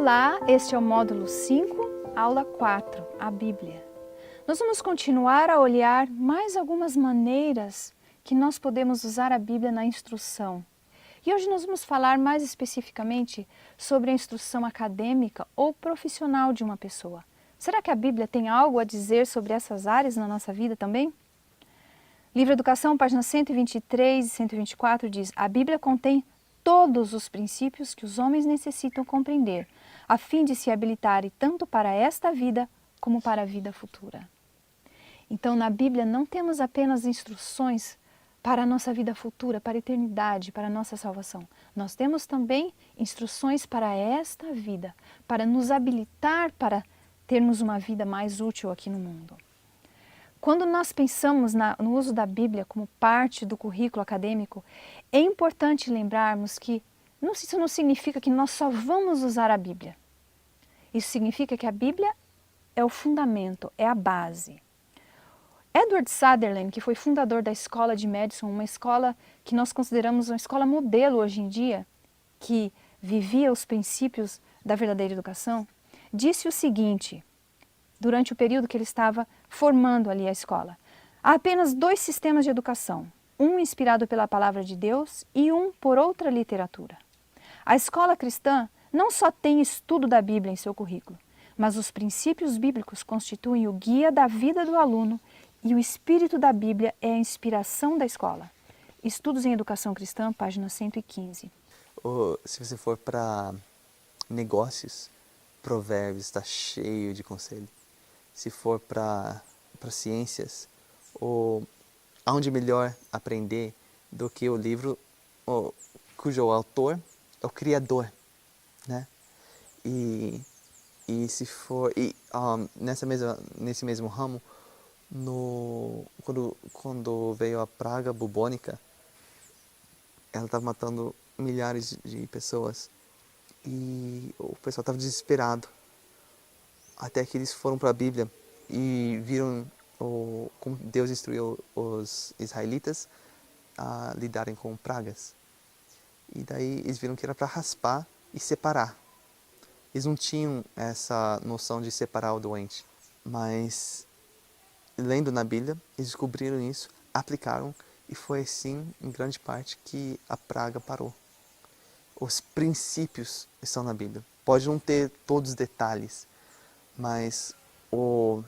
Olá, este é o módulo 5, aula 4, a Bíblia. Nós vamos continuar a olhar mais algumas maneiras que nós podemos usar a Bíblia na instrução. E hoje nós vamos falar mais especificamente sobre a instrução acadêmica ou profissional de uma pessoa. Será que a Bíblia tem algo a dizer sobre essas áreas na nossa vida também? Livro Educação, páginas 123 e 124 diz: a Bíblia contém todos os princípios que os homens necessitam compreender, a fim de se habilitarem tanto para esta vida como para a vida futura. Então, na Bíblia não temos apenas instruções para a nossa vida futura, para a eternidade, para a nossa salvação. Nós temos também instruções para esta vida, para nos habilitar para termos uma vida mais útil aqui no mundo. Quando nós pensamos no uso da Bíblia como parte do currículo acadêmico, é importante lembrarmos que isso não significa que nós só vamos usar a Bíblia. Isso significa que a Bíblia é o fundamento, é a base. Edward Sutherland, que foi fundador da Escola de Madison, uma escola que nós consideramos uma escola modelo hoje em dia, que vivia os princípios da verdadeira educação, disse o seguinte, durante o período que ele estava formando ali a escola: há apenas dois sistemas de educação, um inspirado pela palavra de Deus e um por outra literatura. A escola cristã não só tem estudo da Bíblia em seu currículo, mas os princípios bíblicos constituem o guia da vida do aluno e o espírito da Bíblia é a inspiração da escola. Estudos em Educação Cristã, página 115. Se você for para negócios, Provérbios está cheio de conselho. Se for para ciências, aonde melhor aprender do que o livro cujo autor é o Criador, né? E se for nesse mesmo ramo, quando veio a praga bubônica, ela estava matando milhares de pessoas e o pessoal estava desesperado. Até que eles foram para a Bíblia e viram como Deus instruiu os israelitas a lidarem com pragas. E daí eles viram que era para raspar e separar. Eles não tinham essa noção de separar o doente. Mas, lendo na Bíblia, eles descobriram isso, aplicaram e foi assim, em grande parte, que a praga parou. Os princípios estão na Bíblia. Pode não ter todos os detalhes, mas o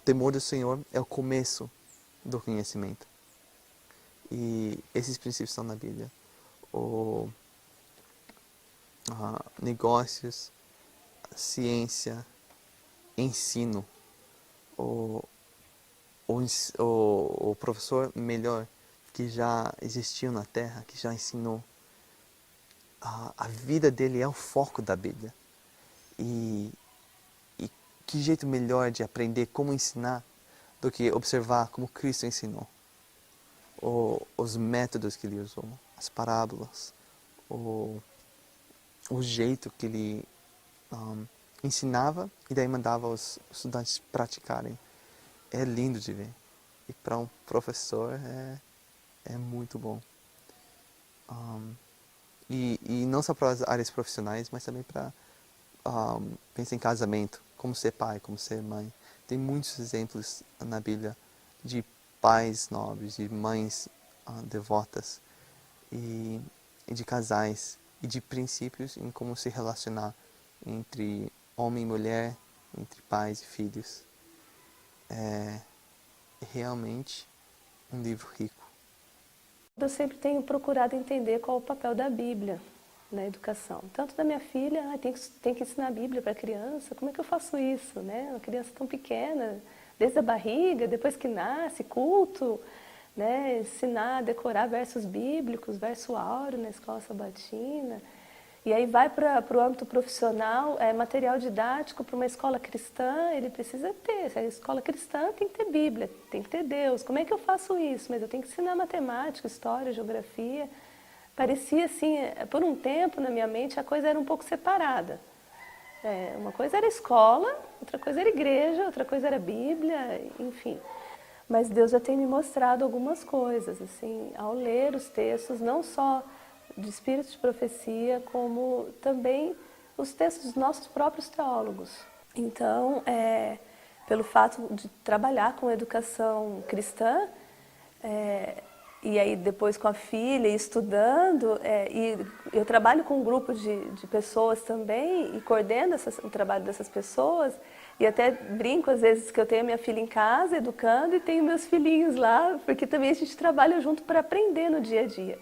temor do Senhor é o começo do conhecimento. E esses princípios estão na Bíblia. Negócios, ciência, ensino. O professor melhor que já existiu na Terra, que já ensinou, a vida dele é o foco da Bíblia. E que jeito melhor de aprender como ensinar do que observar como Cristo ensinou? Os métodos que ele usou, as parábolas, o jeito que ele ensinava e daí mandava os estudantes praticarem. É lindo de ver. E para um professor é muito bom. E não só para as áreas profissionais, mas também para pensar em casamento. Como ser pai, como ser mãe. Tem muitos exemplos na Bíblia de pais nobres, de mães devotas, e de casais, e de princípios em como se relacionar entre homem e mulher, entre pais e filhos. É realmente um livro rico. Eu sempre tenho procurado entender qual é o papel da Bíblia na educação. Tanto da minha filha, tem que ensinar a Bíblia para a criança, como é que eu faço isso, né? Uma criança tão pequena, desde a barriga, depois que nasce, culto, né? Ensinar a decorar versos bíblicos, verso áureo na escola sabatina. E aí vai para o âmbito profissional, material didático para uma escola cristã, ele precisa ter. Se a escola cristã tem que ter Bíblia, tem que ter Deus. Como é que eu faço isso? Mas eu tenho que ensinar matemática, história, geografia. Parecia assim, por um tempo na minha mente a coisa era um pouco separada. Uma coisa era escola, outra coisa era igreja, outra coisa era Bíblia, enfim. Mas Deus já tem me mostrado algumas coisas, assim, ao ler os textos, não só de espírito de profecia, como também os textos dos nossos próprios teólogos. Então, pelo fato de trabalhar com educação cristã, e aí depois com a filha, estudando, e eu trabalho com um grupo de pessoas também, e coordeno o trabalho dessas pessoas, e até brinco às vezes que eu tenho a minha filha em casa, educando, e tenho meus filhinhos lá, porque também a gente trabalha junto para aprender no dia a dia.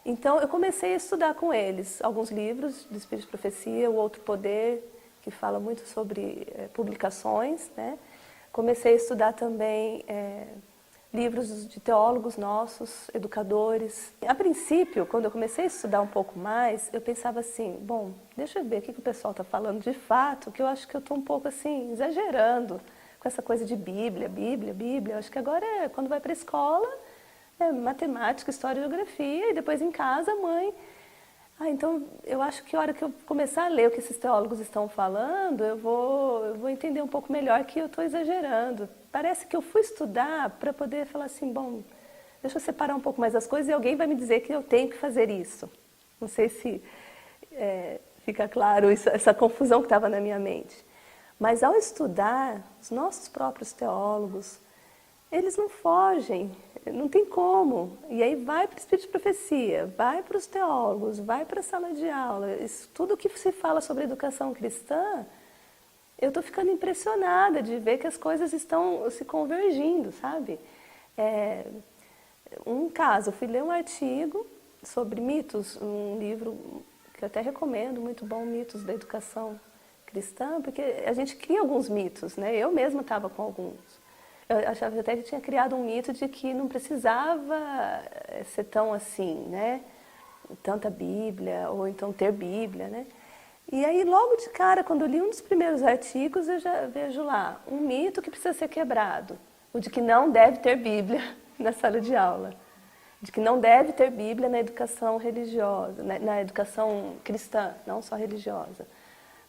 Então, eu comecei a estudar com eles alguns livros do Espírito de Profecia, O Outro Poder, que fala muito sobre publicações, né? Comecei a estudar também livros de teólogos nossos, educadores. A princípio, quando eu comecei a estudar um pouco mais, eu pensava assim, bom, deixa eu ver o que o pessoal está falando de fato, que eu acho que eu estou um pouco assim, exagerando com essa coisa de Bíblia. Eu acho que agora, quando vai para a escola, matemática, história e geografia, e depois em casa, a mãe... então, eu acho que a hora que eu começar a ler o que esses teólogos estão falando, eu vou entender um pouco melhor que eu estou exagerando. Parece que eu fui estudar para poder falar assim, bom, deixa eu separar um pouco mais as coisas e alguém vai me dizer que eu tenho que fazer isso. Não sei se fica claro essa confusão que estava na minha mente. Mas ao estudar, os nossos próprios teólogos, eles não fogem, não tem como. E aí vai para o Espírito de Profecia, vai para os teólogos, vai para a sala de aula. Isso, tudo que se fala sobre educação cristã, eu estou ficando impressionada de ver que as coisas estão se convergindo, sabe? Um caso, eu fui ler um artigo sobre mitos, um livro que eu até recomendo, muito bom, Mitos da Educação Cristã, porque a gente cria alguns mitos, né? Eu mesma estava com alguns. Eu achava até que tinha criado um mito de que não precisava ser tão assim, né? Tanta Bíblia, ou então ter Bíblia, né? E aí, logo de cara, quando eu li um dos primeiros artigos, eu já vejo lá um mito que precisa ser quebrado. O de que não deve ter Bíblia na sala de aula. De que não deve ter Bíblia na educação religiosa, na educação cristã, não só religiosa.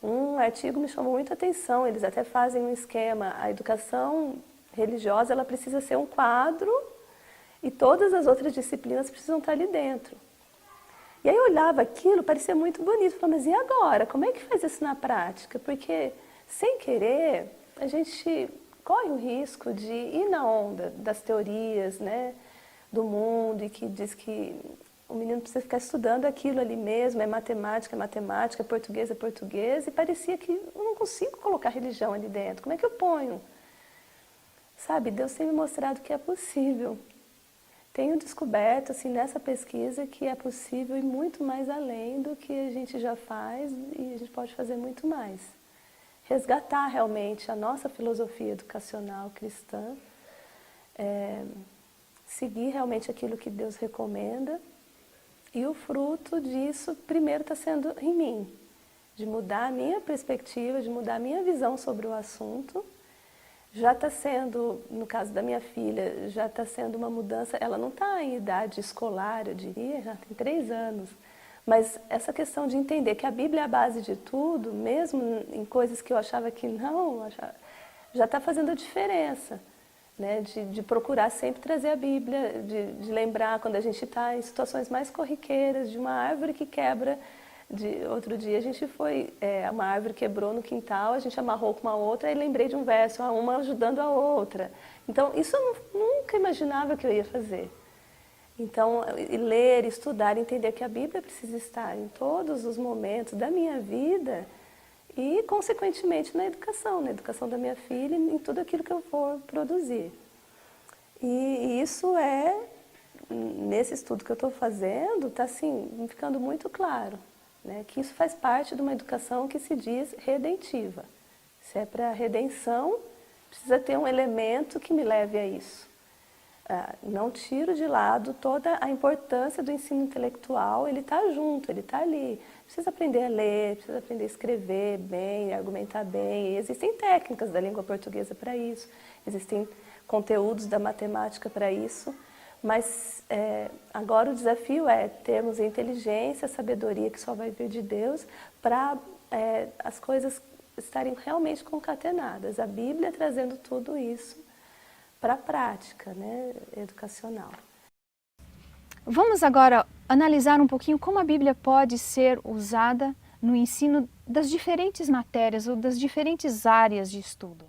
Um artigo me chamou muita atenção, eles até fazem um esquema, a educação religiosa, ela precisa ser um quadro e todas as outras disciplinas precisam estar ali dentro. E aí eu olhava aquilo, parecia muito bonito, eu falava, mas e agora? Como é que faz isso na prática? Porque, sem querer, a gente corre o risco de ir na onda das teorias, né, do mundo, e que diz que o menino precisa ficar estudando aquilo ali mesmo, é matemática, é português, e parecia que eu não consigo colocar religião ali dentro. Como é que eu ponho? Sabe, Deus tem me mostrado que é possível. Tenho descoberto, assim, nessa pesquisa, que é possível ir muito mais além do que a gente já faz, e a gente pode fazer muito mais. Resgatar realmente a nossa filosofia educacional cristã, seguir realmente aquilo que Deus recomenda, e o fruto disso, primeiro, está sendo em mim, de mudar a minha perspectiva, de mudar a minha visão sobre o assunto. Já está sendo, no caso da minha filha, já está sendo uma mudança, ela não está em idade escolar, eu diria, já tem 3 anos, mas essa questão de entender que a Bíblia é a base de tudo, mesmo em coisas que eu achava que não, já está fazendo a diferença, né? De procurar sempre trazer a Bíblia, de lembrar quando a gente está em situações mais corriqueiras, de uma árvore que quebra. Outro dia a gente foi, uma árvore quebrou no quintal, a gente amarrou com uma outra e lembrei de um verso, uma ajudando a outra. Então, isso eu nunca imaginava que eu ia fazer. Então, ler, estudar, entender que a Bíblia precisa estar em todos os momentos da minha vida e, consequentemente, na educação da minha filha e em tudo aquilo que eu for produzir. E isso nesse estudo que eu estou fazendo, está assim, ficando muito claro. Né, que isso faz parte de uma educação que se diz redentiva. Se é para redenção, precisa ter um elemento que me leve a isso. Não tiro de lado toda a importância do ensino intelectual, ele está junto, ele está ali. Precisa aprender a ler, precisa aprender a escrever bem, argumentar bem. E existem técnicas da língua portuguesa para isso, existem conteúdos da matemática para isso. Mas agora o desafio é termos a inteligência, a sabedoria que só vai vir de Deus para as coisas estarem realmente concatenadas. A Bíblia trazendo tudo isso para a prática, né, educacional. Vamos agora analisar um pouquinho como a Bíblia pode ser usada no ensino das diferentes matérias ou das diferentes áreas de estudo.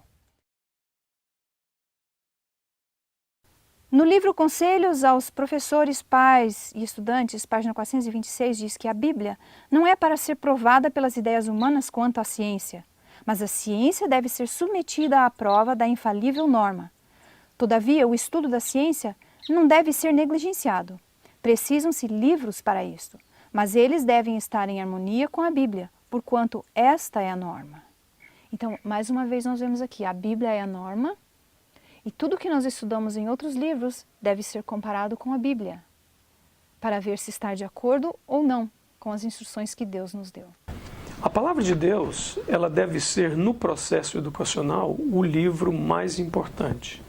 No livro Conselhos aos Professores, Pais e Estudantes, página 426, diz que a Bíblia não é para ser provada pelas ideias humanas quanto à ciência, mas a ciência deve ser submetida à prova da infalível norma. Todavia, o estudo da ciência não deve ser negligenciado. Precisam-se livros para isto, mas eles devem estar em harmonia com a Bíblia, porquanto esta é a norma. Então, mais uma vez nós vemos aqui, a Bíblia é a norma, e tudo que nós estudamos em outros livros deve ser comparado com a Bíblia, para ver se está de acordo ou não com as instruções que Deus nos deu. A palavra de Deus, ela deve ser, no processo educacional, o livro mais importante.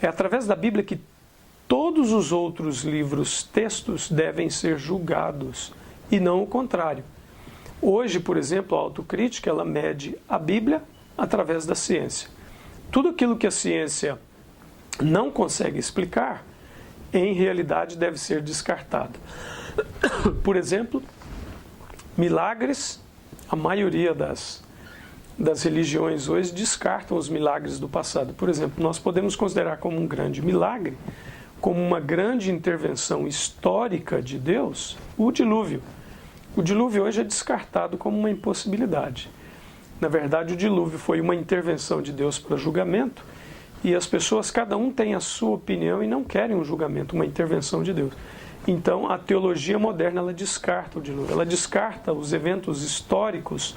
É através da Bíblia que todos os outros livros, textos, devem ser julgados, e não o contrário. Hoje, por exemplo, a autocrítica, ela mede a Bíblia através da ciência. Tudo aquilo que a ciência não consegue explicar, em realidade deve ser descartado. Por exemplo, milagres, a maioria das religiões hoje descartam os milagres do passado. Por exemplo, nós podemos considerar como um grande milagre, como uma grande intervenção histórica de Deus, o dilúvio. O dilúvio hoje é descartado como uma impossibilidade. Na verdade, o dilúvio foi uma intervenção de Deus para julgamento, e as pessoas, cada um tem a sua opinião e não querem um julgamento, uma intervenção de Deus. Então, a teologia moderna, ela descarta o dilúvio, ela descarta os eventos históricos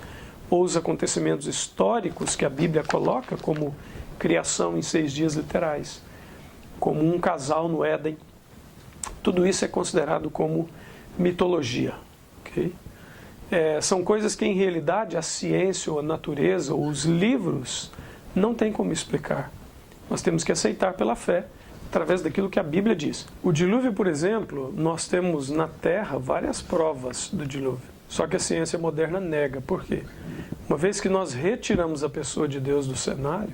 ou os acontecimentos históricos que a Bíblia coloca, como criação em 6 dias literais, como um casal no Éden. Tudo isso é considerado como mitologia. Okay? São coisas que, em realidade, a ciência ou a natureza ou os livros não têm como explicar. Nós temos que aceitar pela fé, através daquilo que a Bíblia diz. O dilúvio, por exemplo, nós temos na Terra várias provas do dilúvio. Só que a ciência moderna nega. Por quê? Uma vez que nós retiramos a pessoa de Deus do cenário,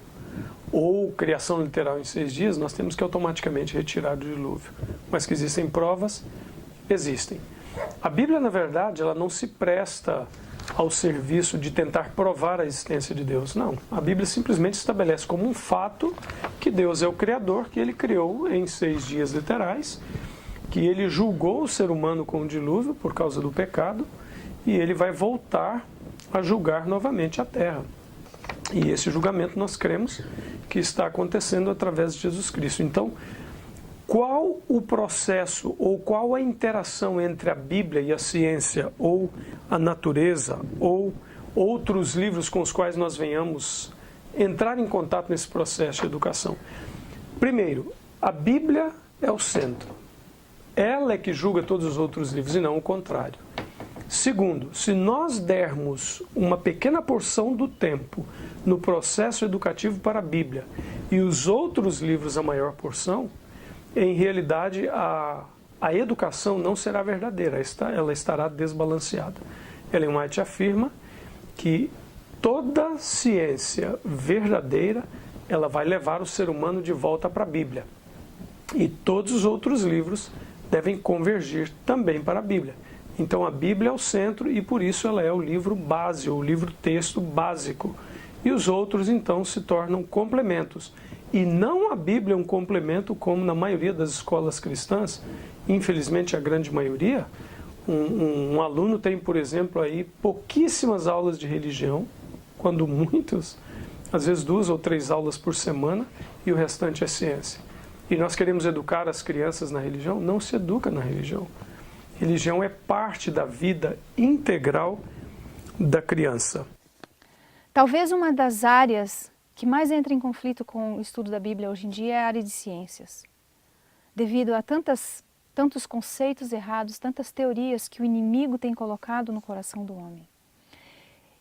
ou criação literal em 6 dias, nós temos que automaticamente retirar o dilúvio. Mas que existem provas, existem. A Bíblia, na verdade, ela não se presta ao serviço de tentar provar a existência de Deus. Não. A Bíblia simplesmente estabelece como um fato que Deus é o Criador, que Ele criou em 6 dias literais, que Ele julgou o ser humano com o dilúvio por causa do pecado, e Ele vai voltar a julgar novamente a terra. E esse julgamento nós cremos que está acontecendo através de Jesus Cristo. Então, qual o processo ou qual a interação entre a Bíblia e a ciência ou a natureza ou outros livros com os quais nós venhamos entrar em contato nesse processo de educação? Primeiro, a Bíblia é o centro. Ela é que julga todos os outros livros e não o contrário. Segundo, se nós dermos uma pequena porção do tempo no processo educativo para a Bíblia e os outros livros a maior porção, em realidade a educação não será verdadeira, ela estará desbalanceada. Ellen White afirma que toda ciência verdadeira, ela vai levar o ser humano de volta para a Bíblia. E todos os outros livros devem convergir também para a Bíblia. Então a Bíblia é o centro e por isso ela é o livro base, o livro-texto básico. E os outros então se tornam complementos. E não a Bíblia é um complemento como na maioria das escolas cristãs, infelizmente a grande maioria. Um aluno tem, por exemplo, aí pouquíssimas aulas de religião, quando muitos, às vezes 2 ou 3 aulas por semana, e o restante é ciência. E nós queremos educar as crianças na religião? Não se educa na religião. Religião é parte da vida integral da criança. Talvez uma das áreas que mais entra em conflito com o estudo da Bíblia hoje em dia é a área de ciências. Devido a tantos conceitos errados, tantas teorias que o inimigo tem colocado no coração do homem.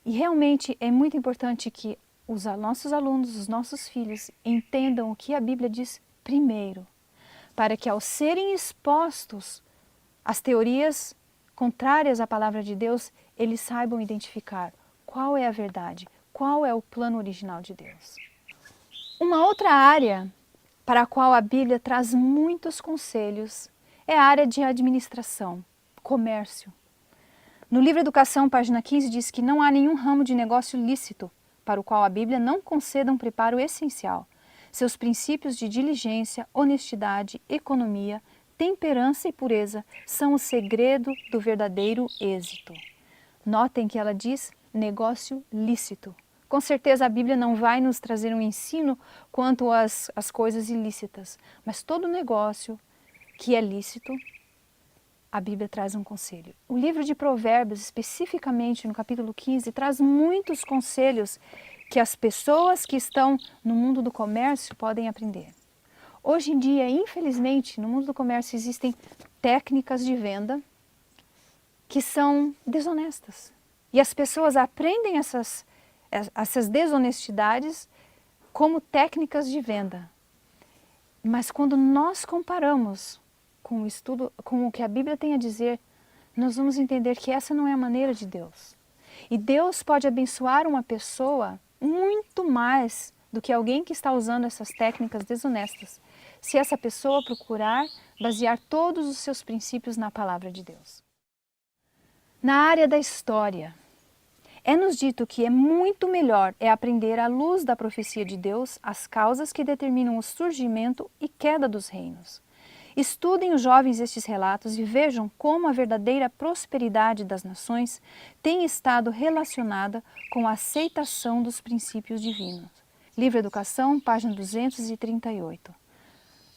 E realmente é muito importante que os nossos alunos, os nossos filhos, entendam o que a Bíblia diz primeiro, para que ao serem expostos às teorias contrárias à palavra de Deus, eles saibam identificar qual é a verdade, qual é o plano original de Deus. Uma outra área para a qual a Bíblia traz muitos conselhos é a área de administração, comércio. No livro Educação, página 15, diz que não há nenhum ramo de negócio lícito para o qual a Bíblia não conceda um preparo essencial. Seus princípios de diligência, honestidade, economia, temperança e pureza são o segredo do verdadeiro êxito. Notem que ela diz negócio lícito. Com certeza a Bíblia não vai nos trazer um ensino quanto às coisas ilícitas, mas todo negócio que é lícito, a Bíblia traz um conselho. O livro de Provérbios, especificamente no capítulo 15, traz muitos conselhos que as pessoas que estão no mundo do comércio podem aprender. Hoje em dia, infelizmente, no mundo do comércio existem técnicas de venda que são desonestas. E as pessoas aprendem essas desonestidades como técnicas de venda. Mas quando nós comparamos com o estudo, com o que a Bíblia tem a dizer, nós vamos entender que essa não é a maneira de Deus. E Deus pode abençoar uma pessoa muito mais do que alguém que está usando essas técnicas desonestas, se essa pessoa procurar basear todos os seus princípios na palavra de Deus. Na área da história, é-nos dito que é muito melhor aprender à luz da profecia de Deus as causas que determinam o surgimento e queda dos reinos. Estudem os jovens estes relatos e vejam como a verdadeira prosperidade das nações tem estado relacionada com a aceitação dos princípios divinos. Livro Educação, página 238.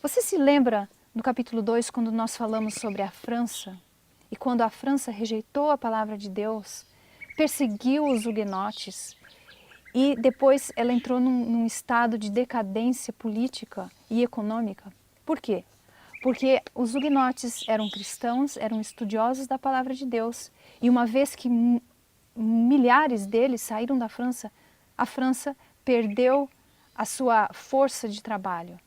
Você se lembra no capítulo 2, quando nós falamos sobre a França? E quando a França rejeitou a palavra de Deus, perseguiu os huguenotes e depois ela entrou num estado de decadência política e econômica. Por quê? Porque os huguenotes eram cristãos, eram estudiosos da palavra de Deus. E uma vez que milhares deles saíram da França, a França perdeu a sua força de trabalho.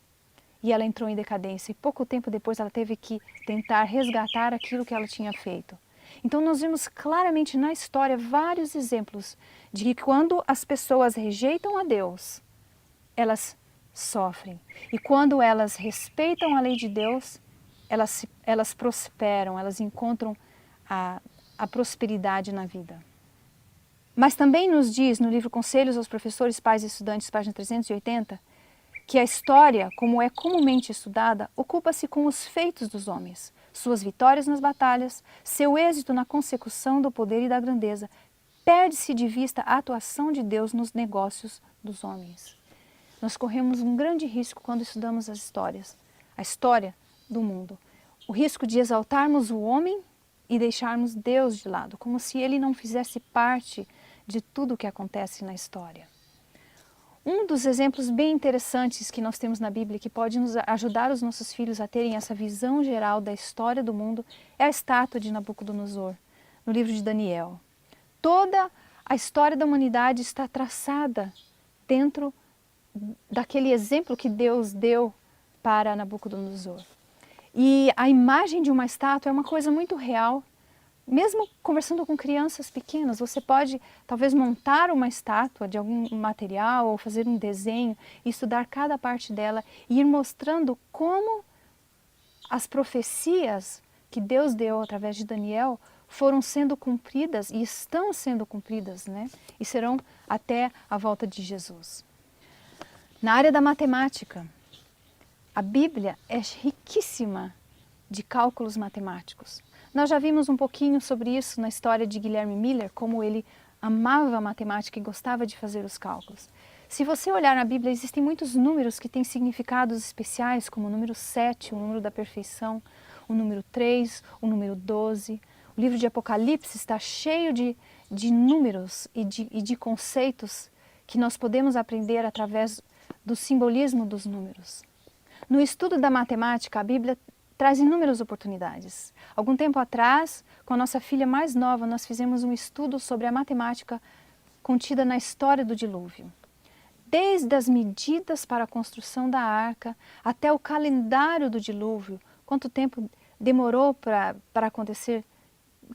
E ela entrou em decadência. E pouco tempo depois ela teve que tentar resgatar aquilo que ela tinha feito. Então nós vemos claramente na história vários exemplos de que quando as pessoas rejeitam a Deus, elas sofrem. E quando elas respeitam a lei de Deus, elas prosperam, elas encontram a prosperidade na vida. Mas também nos diz no livro Conselhos aos Professores, Pais e Estudantes, página 380, que a história, como é comumente estudada, ocupa-se com os feitos dos homens, suas vitórias nas batalhas, seu êxito na consecução do poder e da grandeza. Perde-se de vista a atuação de Deus nos negócios dos homens. Nós corremos um grande risco quando estudamos as histórias, a história do mundo. O risco de exaltarmos o homem e deixarmos Deus de lado, como se ele não fizesse parte de tudo o que acontece na história. Um dos exemplos bem interessantes que nós temos na Bíblia, que pode nos ajudar os nossos filhos a terem essa visão geral da história do mundo, é a estátua de Nabucodonosor, no livro de Daniel. Toda a história da humanidade está traçada dentro daquele exemplo que Deus deu para Nabucodonosor. E a imagem de uma estátua é uma coisa muito real. Mesmo conversando com crianças pequenas, você pode talvez montar uma estátua de algum material ou fazer um desenho e estudar cada parte dela e ir mostrando como as profecias que Deus deu através de Daniel foram sendo cumpridas e estão sendo cumpridas, né? E serão até a volta de Jesus. Na área da matemática, a Bíblia é riquíssima de cálculos matemáticos. Nós já vimos um pouquinho sobre isso na história de Guilherme Miller, como ele amava a matemática e gostava de fazer os cálculos. Se você olhar na Bíblia, existem muitos números que têm significados especiais, como o número 7, o número da perfeição, o número 3, o número 12. O livro de Apocalipse está cheio de números e de conceitos que nós podemos aprender através do simbolismo dos números. No estudo da matemática, a Bíblia traz inúmeras oportunidades. Algum tempo atrás, com a nossa filha mais nova, nós fizemos um estudo sobre a matemática contida na história do dilúvio. Desde as medidas para a construção da arca até o calendário do dilúvio, quanto tempo demorou para acontecer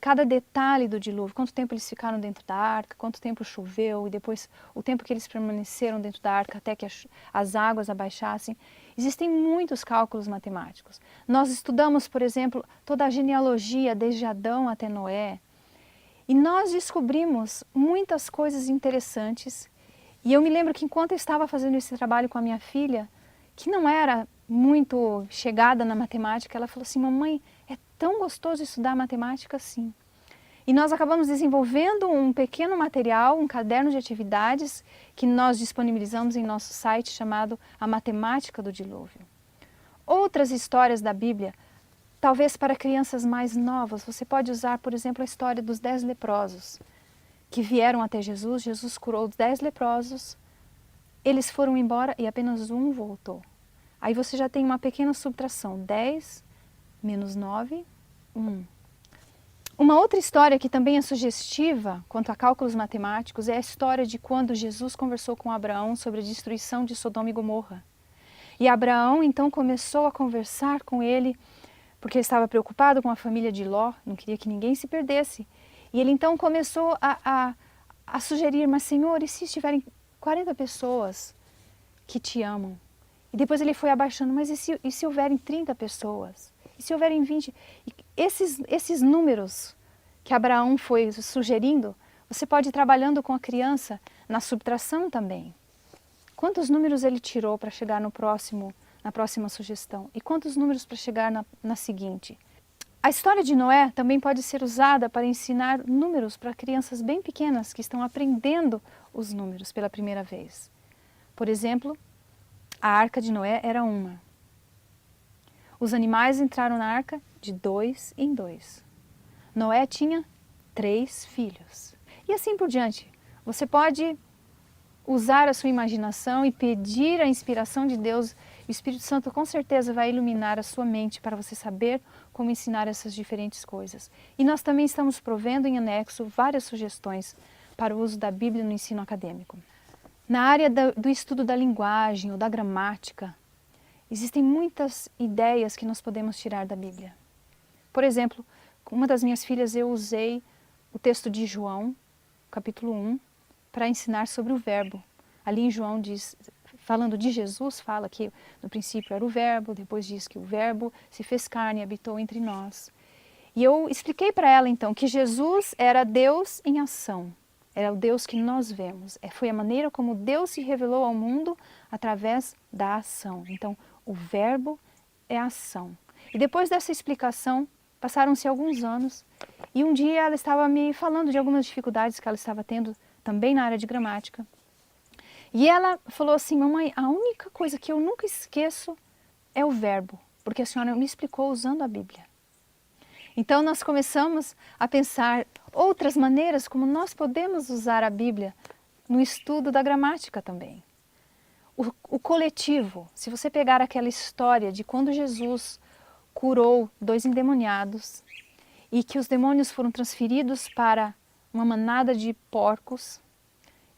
cada detalhe do dilúvio, quanto tempo eles ficaram dentro da arca, quanto tempo choveu e depois o tempo que eles permaneceram dentro da arca até que as águas abaixassem. Existem muitos cálculos matemáticos. Nós estudamos, por exemplo, toda a genealogia desde Adão até Noé. E nós descobrimos muitas coisas interessantes. E eu me lembro que enquanto eu estava fazendo esse trabalho com a minha filha, que não era muito chegada na matemática, ela falou assim, mamãe, é tão gostoso estudar matemática assim. E nós acabamos desenvolvendo um pequeno material, um caderno de atividades, que nós disponibilizamos em nosso site chamado A Matemática do Dilúvio. Outras histórias da Bíblia, talvez para crianças mais novas, você pode usar, por exemplo, a história dos 10 leprosos, que vieram até Jesus, Jesus curou os 10 leprosos, eles foram embora e apenas um voltou. Aí você já tem uma pequena subtração, 10 menos 9, 1. Uma outra história que também é sugestiva quanto a cálculos matemáticos é a história de quando Jesus conversou com Abraão sobre a destruição de Sodoma e Gomorra. E Abraão então começou a conversar com ele, porque ele estava preocupado com a família de Ló, não queria que ninguém se perdesse. E ele então começou a sugerir, mas Senhor, e se estiverem 40 pessoas que te amam? E depois ele foi abaixando, mas e se houverem 30 pessoas? E se houverem 20? E esses números que Abraão foi sugerindo, você pode ir trabalhando com a criança na subtração também. Quantos números ele tirou para chegar na próxima sugestão? E quantos números para chegar na seguinte? A história de Noé também pode ser usada para ensinar números para crianças bem pequenas que estão aprendendo os números pela primeira vez. Por exemplo, a arca de Noé era uma. Os animais entraram na arca de 2 em 2. Noé tinha 3 filhos. E assim por diante. Você pode usar a sua imaginação e pedir a inspiração de Deus. O Espírito Santo com certeza vai iluminar a sua mente para você saber como ensinar essas diferentes coisas. E nós também estamos provendo em anexo várias sugestões para o uso da Bíblia no ensino acadêmico. Na área do estudo da linguagem ou da gramática, existem muitas ideias que nós podemos tirar da Bíblia. Por exemplo, com uma das minhas filhas eu usei o texto de João, capítulo 1, para ensinar sobre o verbo. Ali em João diz, falando de Jesus, fala que no princípio era o verbo, depois diz que o verbo se fez carne e habitou entre nós. E eu expliquei para ela então que Jesus era Deus em ação, era o Deus que nós vemos. Foi a maneira como Deus se revelou ao mundo através da ação. Então, o verbo é ação. E depois dessa explicação, passaram-se alguns anos e um dia ela estava me falando de algumas dificuldades que ela estava tendo também na área de gramática. E ela falou assim, mamãe, a única coisa que eu nunca esqueço é o verbo, porque a senhora me explicou usando a Bíblia. Então nós começamos a pensar outras maneiras como nós podemos usar a Bíblia no estudo da gramática também. O coletivo, se você pegar aquela história de quando Jesus curou 2 endemoniados e que os demônios foram transferidos para uma manada de porcos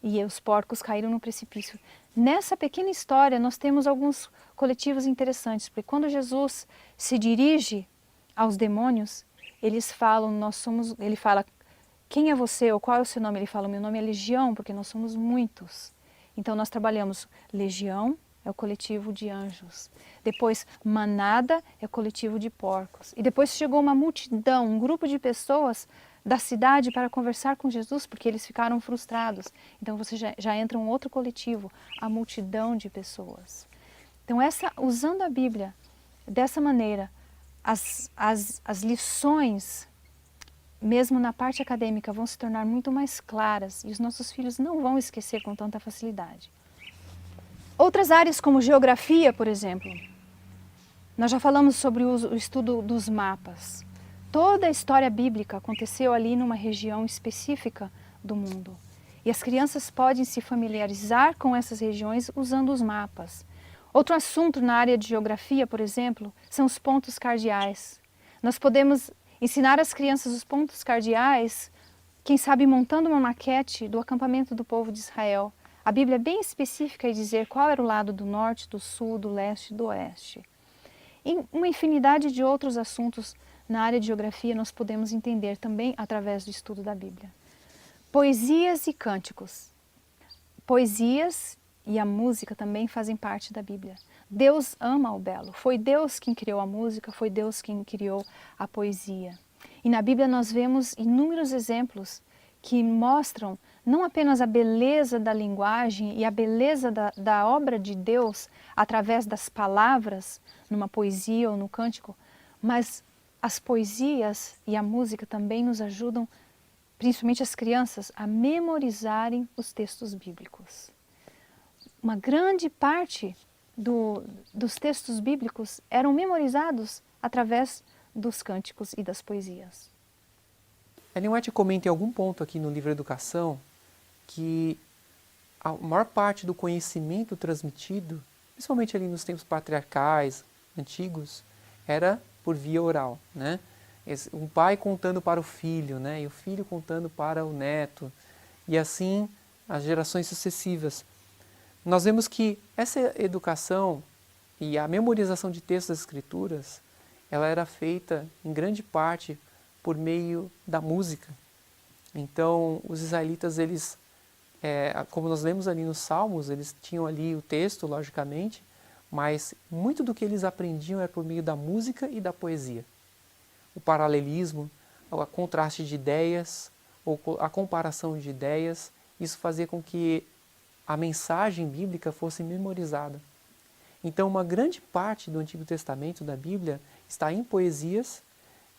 e os porcos caíram no precipício. Nessa pequena história nós temos alguns coletivos interessantes, porque quando Jesus se dirige aos demônios, eles falam, ele fala, quem é você ou qual é o seu nome? Ele fala, meu nome é Legião, porque nós somos muitos. Então nós trabalhamos legião, é o coletivo de anjos. Depois manada é o coletivo de porcos. E depois chegou uma multidão, um grupo de pessoas da cidade para conversar com Jesus, porque eles ficaram frustrados. Então você já entra um outro coletivo, a multidão de pessoas. Então usando a Bíblia dessa maneira, as lições, mesmo na parte acadêmica, vão se tornar muito mais claras e os nossos filhos não vão esquecer com tanta facilidade. Outras áreas como geografia, por exemplo, nós já falamos sobre o estudo dos mapas. Toda a história bíblica aconteceu ali numa região específica do mundo. E as crianças podem se familiarizar com essas regiões usando os mapas. Outro assunto na área de geografia, por exemplo, são os pontos cardeais. Nós podemos ensinar às crianças os pontos cardeais, quem sabe montando uma maquete do acampamento do povo de Israel. A Bíblia é bem específica em dizer qual era o lado do norte, do sul, do leste e do oeste. E uma infinidade de outros assuntos na área de geografia nós podemos entender também através do estudo da Bíblia. Poesias e cânticos. Poesias e a música também fazem parte da Bíblia. Deus ama o belo. Foi Deus quem criou a música, foi Deus quem criou a poesia. E na Bíblia nós vemos inúmeros exemplos que mostram não apenas a beleza da linguagem e a beleza da obra de Deus através das palavras, numa poesia ou no cântico, mas as poesias e a música também nos ajudam, principalmente as crianças, a memorizarem os textos bíblicos. Uma grande parte dos textos bíblicos eram memorizados através dos cânticos e das poesias. Ellen White comenta em algum ponto aqui no livro Educação que a maior parte do conhecimento transmitido, principalmente ali nos tempos patriarcais, antigos, era por via oral, né? Um pai contando para o filho, né? E o filho contando para o neto, e assim as gerações sucessivas. Nós vemos que essa educação e a memorização de textos das Escrituras, ela era feita em grande parte por meio da música. Então, os israelitas, eles, como nós lemos ali nos Salmos, eles tinham ali o texto, logicamente, mas muito do que eles aprendiam era por meio da música e da poesia. O paralelismo, o contraste de ideias, ou a comparação de ideias, isso fazia com que a mensagem bíblica fosse memorizada. Então, uma grande parte do Antigo Testamento, da Bíblia, está em poesias,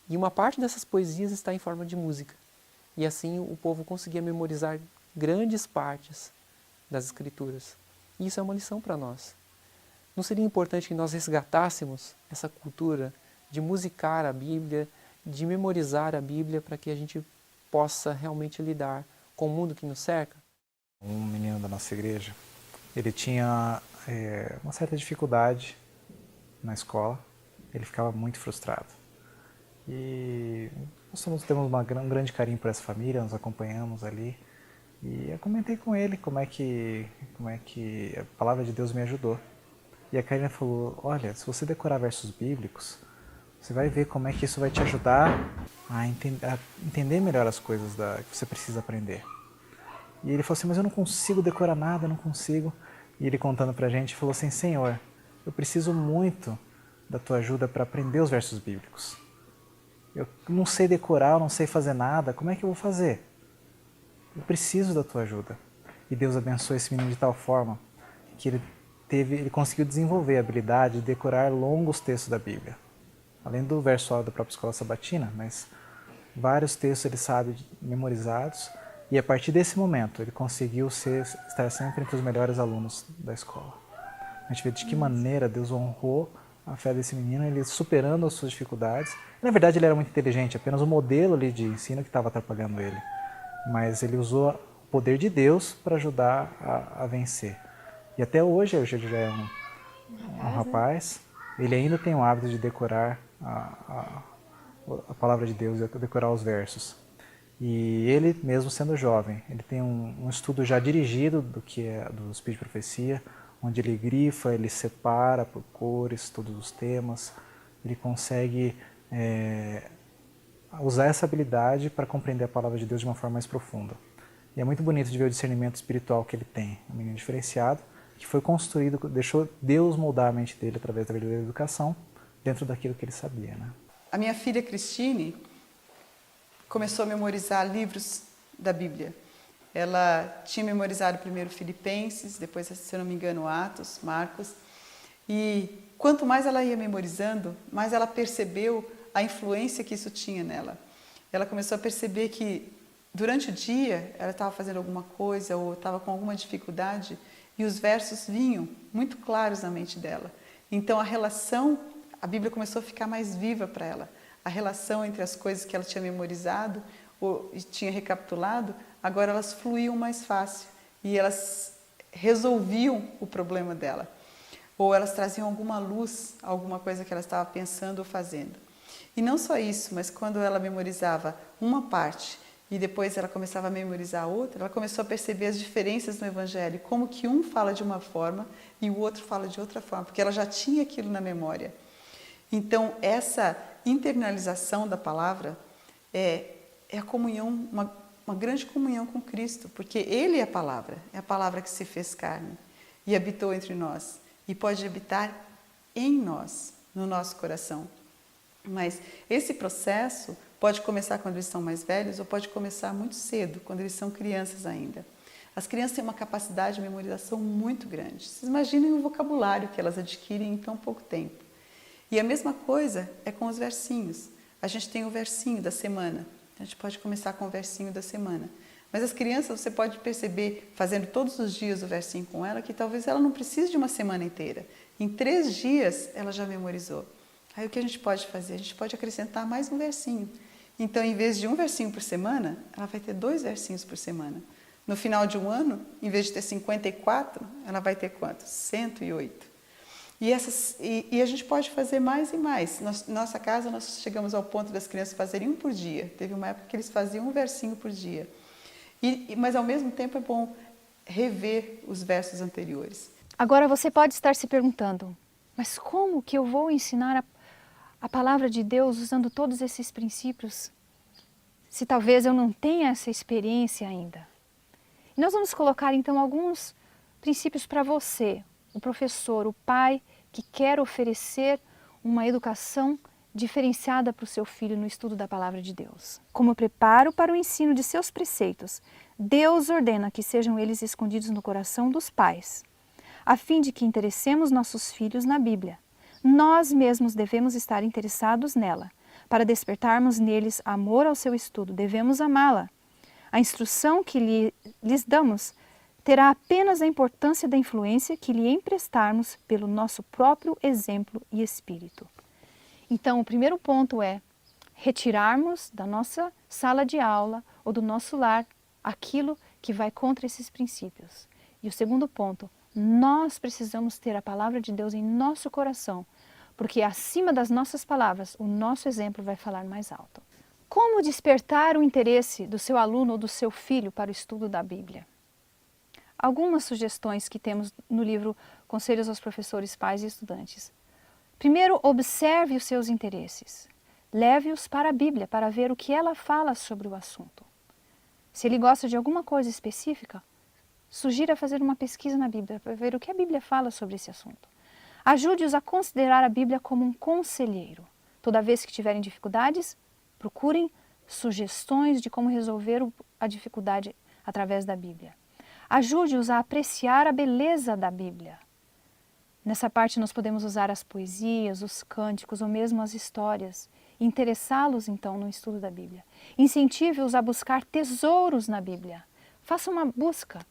e uma parte dessas poesias está em forma de música. E assim o povo conseguia memorizar grandes partes das Escrituras. E isso é uma lição para nós. Não seria importante que nós resgatássemos essa cultura de musicar a Bíblia, de memorizar a Bíblia, para que a gente possa realmente lidar com o mundo que nos cerca? Um menino da nossa igreja, ele tinha uma certa dificuldade na escola, ele ficava muito frustrado. E nós temos um grande carinho por essa família, nos acompanhamos ali. E eu comentei com ele como é que a palavra de Deus me ajudou. E a Karina falou, olha, se você decorar versos bíblicos, você vai ver como é que isso vai te ajudar a entender melhor as coisas que você precisa aprender. E ele falou assim, mas eu não consigo decorar nada, eu não consigo. E ele contando pra gente, falou assim, Senhor, eu preciso muito da tua ajuda para aprender os versos bíblicos. Eu não sei decorar, eu não sei fazer nada, como é que eu vou fazer? Eu preciso da tua ajuda. E Deus abençoou esse menino de tal forma que ele conseguiu desenvolver a habilidade de decorar longos textos da Bíblia. Além do verso da própria escola sabatina, mas vários textos ele sabe memorizados. E a partir desse momento ele conseguiu estar sempre entre os melhores alunos da escola. A gente vê de que maneira Deus honrou a fé desse menino, ele superando as suas dificuldades. Na verdade ele era muito inteligente, apenas o modelo ali de ensino que estava atrapalhando ele. Mas ele usou o poder de Deus para ajudar a vencer. E até hoje ele já é um rapaz, ele ainda tem o hábito de decorar a palavra de Deus, decorar os versos. E ele, mesmo sendo jovem, ele tem um estudo já dirigido do Espírito de Profecia, onde ele grifa, ele separa por cores todos os temas, ele consegue usar essa habilidade para compreender a palavra de Deus de uma forma mais profunda. E é muito bonito de ver o discernimento espiritual que ele tem, um menino diferenciado, que foi construído, deixou Deus moldar a mente dele através da verdadeira educação, dentro daquilo que ele sabia, né? A minha filha Cristine começou a memorizar livros da Bíblia. Ela tinha memorizado primeiro Filipenses, depois, se eu não me engano, Atos, Marcos. E quanto mais ela ia memorizando, mais ela percebeu a influência que isso tinha nela. Ela começou a perceber que durante o dia ela estava fazendo alguma coisa ou estava com alguma dificuldade e os versos vinham muito claros na mente dela. Então a Bíblia começou a ficar mais viva para ela. A relação entre as coisas que ela tinha memorizado ou tinha recapitulado, agora elas fluíam mais fácil e elas resolviam o problema dela. Ou elas traziam alguma luz, alguma coisa que ela estava pensando ou fazendo. E não só isso, mas quando ela memorizava uma parte e depois ela começava a memorizar a outra, ela começou a perceber as diferenças no Evangelho, como que um fala de uma forma e o outro fala de outra forma, porque ela já tinha aquilo na memória. Então, essa internalização da palavra é a comunhão, uma grande comunhão com Cristo, porque Ele é a palavra que se fez carne e habitou entre nós e pode habitar em nós, no nosso coração. Mas esse processo Pode começar quando eles são mais velhos ou pode começar muito cedo, quando eles são crianças ainda. As crianças têm uma capacidade de memorização muito grande. Vocês imaginem o vocabulário que elas adquirem em tão pouco tempo. E a mesma coisa é com os versinhos. A gente tem o versinho da semana. A gente pode começar com o versinho da semana. Mas as crianças, você pode perceber, fazendo todos os dias o versinho com ela, que talvez ela não precise de uma semana inteira. Em 3 dias, ela já memorizou. Aí o que a gente pode fazer? A gente pode acrescentar mais um versinho. Então, em vez de um versinho por semana, ela vai ter 2 versinhos por semana. No final de um ano, em vez de ter 54, ela vai ter quantos? 108. E a gente pode fazer mais e mais. Nossa casa, nós chegamos ao ponto das crianças fazerem um por dia. Teve uma época que eles faziam um versinho por dia. Mas, ao mesmo tempo, é bom rever os versos anteriores. Agora você pode estar se perguntando, mas como que eu vou ensinar a palavra de Deus usando todos esses princípios, se talvez eu não tenha essa experiência ainda? E nós vamos colocar então alguns princípios para você, o professor, o pai que quer oferecer uma educação diferenciada para o seu filho no estudo da palavra de Deus. Como preparo para o ensino de seus preceitos, Deus ordena que sejam eles escondidos no coração dos pais, a fim de que interessemos nossos filhos na Bíblia. Nós mesmos devemos estar interessados nela. Para despertarmos neles amor ao seu estudo, devemos amá-la. A instrução que lhes damos terá apenas a importância da influência que lhe emprestarmos pelo nosso próprio exemplo e espírito. Então, o primeiro ponto é retirarmos da nossa sala de aula ou do nosso lar aquilo que vai contra esses princípios. E o segundo ponto, nós precisamos ter a palavra de Deus em nosso coração, porque acima das nossas palavras, o nosso exemplo vai falar mais alto. Como despertar o interesse do seu aluno ou do seu filho para o estudo da Bíblia? Algumas sugestões que temos no livro Conselhos aos Professores, Pais e Estudantes. Primeiro, observe os seus interesses. Leve-os para a Bíblia para ver o que ela fala sobre o assunto. Se ele gosta de alguma coisa específica, sugira fazer uma pesquisa na Bíblia para ver o que a Bíblia fala sobre esse assunto. Ajude-os a considerar a Bíblia como um conselheiro. Toda vez que tiverem dificuldades, procurem sugestões de como resolver a dificuldade através da Bíblia. Ajude-os a apreciar a beleza da Bíblia. Nessa parte nós podemos usar as poesias, os cânticos ou mesmo as histórias. Interessá-los então no estudo da Bíblia. Incentive-os a buscar tesouros na Bíblia. Faça uma busca.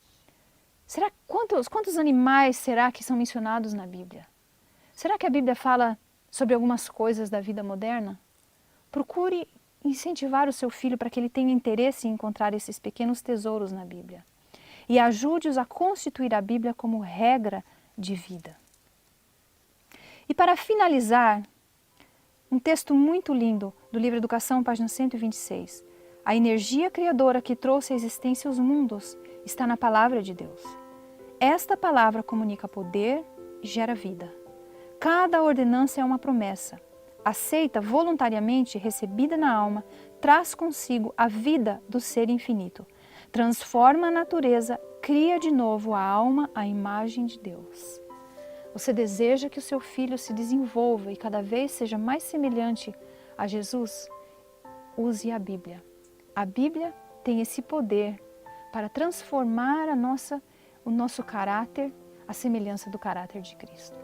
Quantos animais será que são mencionados na Bíblia? Será que a Bíblia fala sobre algumas coisas da vida moderna? Procure incentivar o seu filho para que ele tenha interesse em encontrar esses pequenos tesouros na Bíblia. E ajude-os a constituir a Bíblia como regra de vida. E para finalizar, um texto muito lindo do livro Educação, página 126. A energia criadora que trouxe à existência os mundos está na palavra de Deus. Esta palavra comunica poder e gera vida. Cada ordenança é uma promessa. Aceita voluntariamente, recebida na alma, traz consigo a vida do ser infinito. Transforma a natureza, cria de novo a alma à imagem de Deus. Você deseja que o seu filho se desenvolva e cada vez seja mais semelhante a Jesus? Use a Bíblia. A Bíblia tem esse poder para transformar o nosso caráter à semelhança do caráter de Cristo.